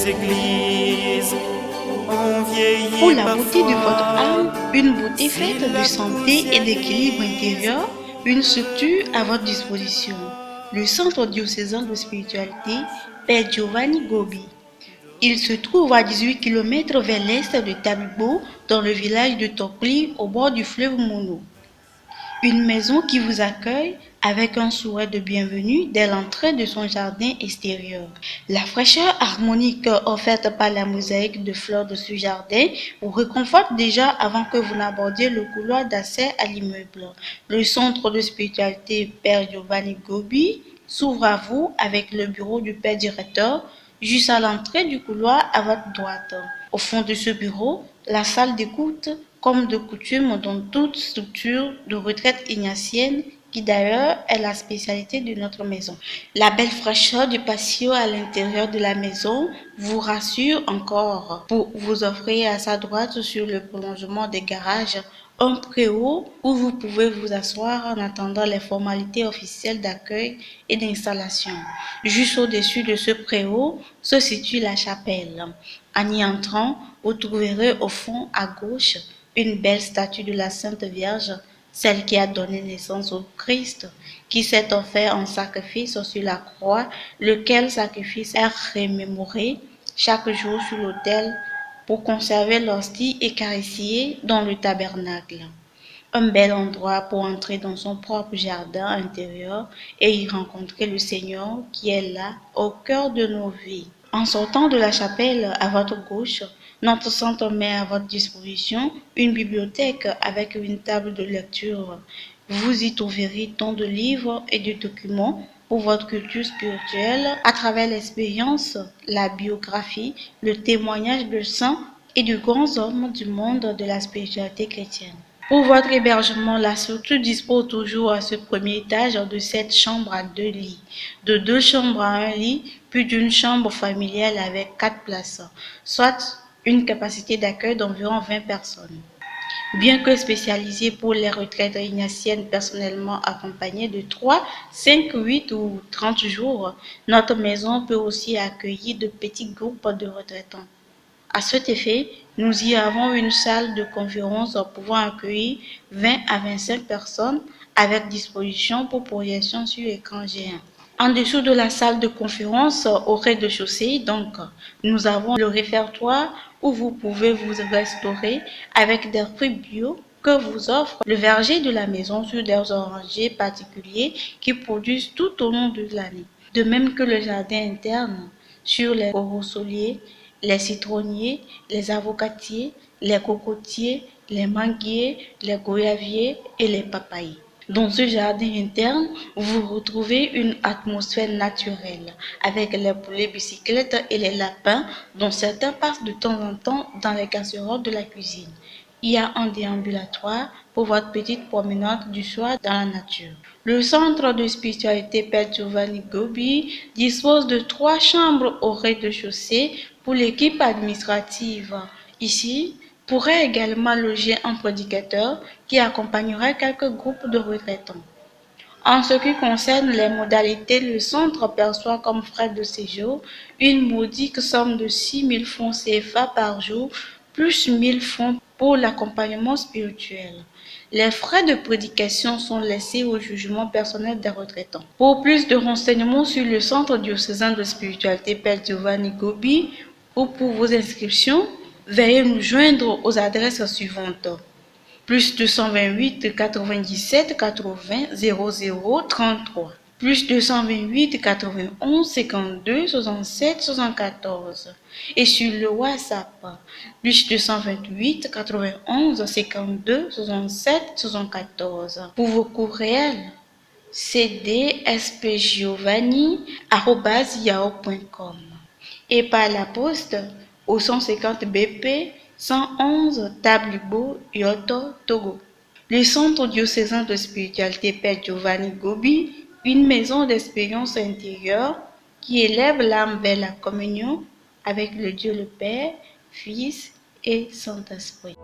églises ont vieilli. Pour la beauté de votre âme, une beauté faite de santé et d'équilibre intérieur, une structure à votre disposition. Le Centre diocésain de spiritualité Père Giovanni Gobi. Il se trouve à 18 km vers l'est de Tabibo, dans le village de Tokli, au bord du fleuve Mono. Une maison qui vous accueille avec un souhait de bienvenue dès l'entrée de son jardin extérieur. La fraîcheur harmonique offerte par la mosaïque de fleurs de ce jardin vous réconforte déjà avant que vous n'abordiez le couloir d'accès à l'immeuble. Le centre de spiritualité Père Giovanni Gobi s'ouvre à vous avec le bureau du Père directeur juste à l'entrée du couloir à votre droite. Au fond de ce bureau, la salle d'écoute, comme de coutume dans toute structure de retraite ignatienne, qui d'ailleurs est la spécialité de notre maison. La belle fraîcheur du patio à l'intérieur de la maison vous rassure encore pour vous offrir à sa droite sur le prolongement des garages un préau où vous pouvez vous asseoir en attendant les formalités officielles d'accueil et d'installation. Juste au-dessus de ce préau se situe la chapelle. En y entrant, vous trouverez au fond à gauche une belle statue de la Sainte Vierge, celle qui a donné naissance au Christ, qui s'est offert en sacrifice sur la croix, lequel sacrifice est remémoré chaque jour sur l'autel pour conserver l'hostie eucharistique dans le tabernacle. Un bel endroit pour entrer dans son propre jardin intérieur et y rencontrer le Seigneur qui est là au cœur de nos vies. En sortant de la chapelle à votre gauche, notre centre met à votre disposition une bibliothèque avec une table de lecture. Vous y trouverez tant de livres et de documents pour votre culture spirituelle à travers l'expérience, la biographie, le témoignage de saints et de grands hommes du monde de la spiritualité chrétienne. Pour votre hébergement, la structure dispose toujours à ce premier étage de 7 chambres à 2 lits, de 2 chambres à 1 lit, puis d'une chambre familiale avec 4 places, soit une capacité d'accueil d'environ 20 personnes. Bien que spécialisée pour les retraites ignatiennes personnellement accompagnées de 3, 5, 8 ou 30 jours, notre maison peut aussi accueillir de petits groupes de retraitants. À cet effet, nous y avons une salle de conférence pouvant accueillir 20 à 25 personnes avec disposition pour projection sur écran géant. En dessous de la salle de conférence, au rez-de-chaussée, donc, nous avons le réfectoire où vous pouvez vous restaurer avec des fruits bio que vous offre le verger de la maison sur des orangers particuliers qui produisent tout au long de l'année. De même que le jardin interne sur les corosoliers, les citronniers, les avocatiers, les cocotiers, les manguiers, les goyaviers et les papayers. Dans ce jardin interne, vous retrouvez une atmosphère naturelle avec les poulets bicyclettes et les lapins dont certains passent de temps en temps dans les casseroles de la cuisine. Il y a un déambulatoire pour votre petite promenade du soir dans la nature. Le centre de spiritualité Père Giovanni Gobi dispose de 3 chambres au rez-de-chaussée pour l'équipe administrative. Ici, pourrait également loger un prédicateur qui accompagnerait quelques groupes de retraitants. En ce qui concerne les modalités, le centre perçoit comme frais de séjour une modique somme de 6 000 francs CFA par jour, plus 1 000 francs pour l'accompagnement spirituel. Les frais de prédication sont laissés au jugement personnel des retraitants. Pour plus de renseignements sur le centre diocésain de spiritualité Père Giovanni Gobi ou pour vos inscriptions, veuillez nous joindre aux adresses suivantes. Plus 228 97 80 00 33. Plus 228 91 52 67 74. Et sur le WhatsApp, plus 228 91 52 67 74. Pour vos courriels, cdspgiovanni@yahoo.com et par la poste au 150 BP 111 Tablibo, Yoto, Togo. Le centre diocésain de spiritualité Père Giovanni Gobi, une maison d'expérience intérieure qui élève l'âme vers la communion avec le Dieu le Père, Fils et Saint-Esprit.